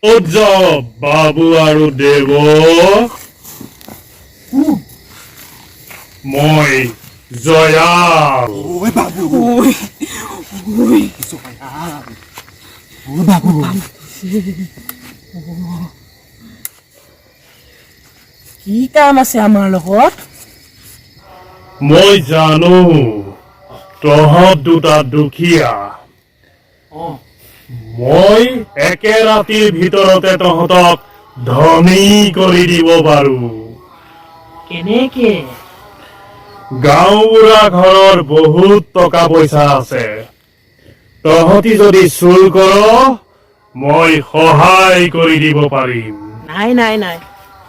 বাবু আৰু দেৱ মই জয়াল Ôi babu. Ôi babu. কি কাম আছে আমাৰ লগত? মই জানো তহঁত দুটা দুখীয়া মই একে ৰাতিৰ ভিতৰতে তহঁতক ধনী কৰি দিব পাৰো কেনেকে? গাঁওবুঢ়া ঘৰৰ বহুত টকা পইচা আছে তহঁতি যদি চুৰ কৰ মই সহায় কৰি দিব পাৰিম নাই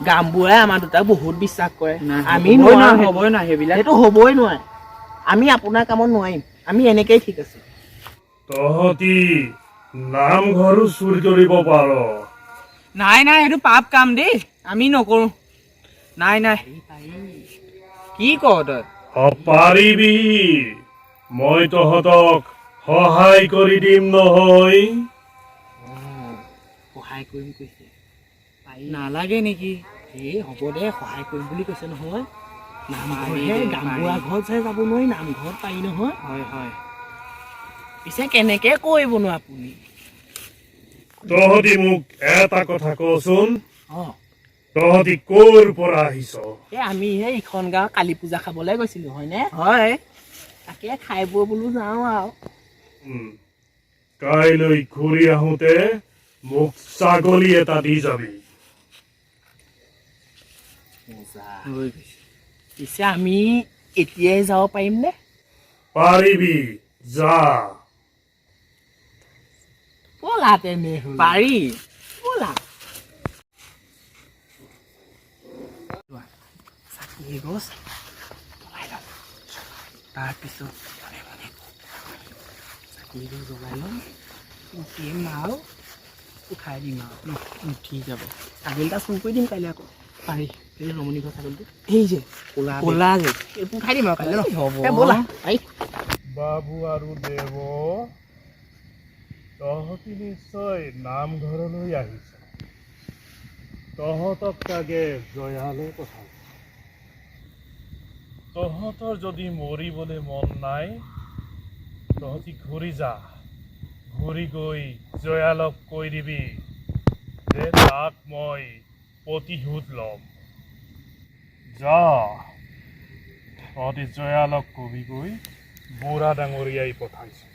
গামবুঢ়াই আমাৰ দুটাক বহুত বিশ্বাস কৰে আমি হ'বই না সেইবিলাক সেইটো হ'বই নোৱাৰে আমি আপোনাৰ কামত নোৱাৰিম আমি এনেকেই ঠিক আছে তহঁতি নামঘৰো চুৰ কৰিব পাৰ নাই সেইটো পাপ কাম দেই আমি নকৰো নাই কি কৱ তই পাৰিবি মই তহঁতক সহায় কৰি দিম নহয় সহায় কৰিম কৈছে নালাগে নেকি এই হ'ব দে সহায় কৰিম বুলি কৈছে নহয় নামঘৰহে গামবুঢ়া ঘৰত চাই যাব নোৱাৰি নামঘৰত পাৰি নহয় হয় পিছে কেনেকে কৰিবনো আপুনি তহঁতি মোক এটা কথা কচোন অঁ তহঁতি ক'ৰ পৰা আহিছ এই আমি ইখন গাঁও কালী পূজা খাবলৈ গৈছিলোঁ হয়নে হয় তাকে খাই বৈ বোলো যাওঁ আৰু কাইলৈ ঘূৰি আহোঁতে মোক ছাগলী এটা দি যাবি পিছে আমি এতিয়াই যাব পাৰিম নে পাৰিবি যা ব'লা তেনেহ'লে পাৰি ব'লা চাকি গছ জ্বলাই ল'ম তাৰপিছত চাকি গছ জ্বলাই ল'ম উঠিম আৰু উঠাই দিম আৰু ন উঠি যাব ছাগলীটা চুৰ কৰি দিম কাইলৈ আকৌ পাৰি এই ৰমণী ঘৰ ছাগলীটো এই যে ক'লা যে এইটো উঠাই দিম আৰু কাইলৈ হ'ব ব'লা পাৰি বাবু আৰু দেৱ তহঁতি নিশ্চয় নামঘৰলৈ আহিছ তহঁতক চাগে জয়ালে পঠাল তহঁতৰ যদি মৰিবলৈ মন নাই তহঁতি ঘূৰি যা ঘূৰি গৈ জয়ালক কৈ দিবি যে তাক মই প্ৰতিশোধ ল'ম যা তহঁতি জয়ালক কবিগৈ বুঢ়া ডাঙৰীয়াই পঠাইছে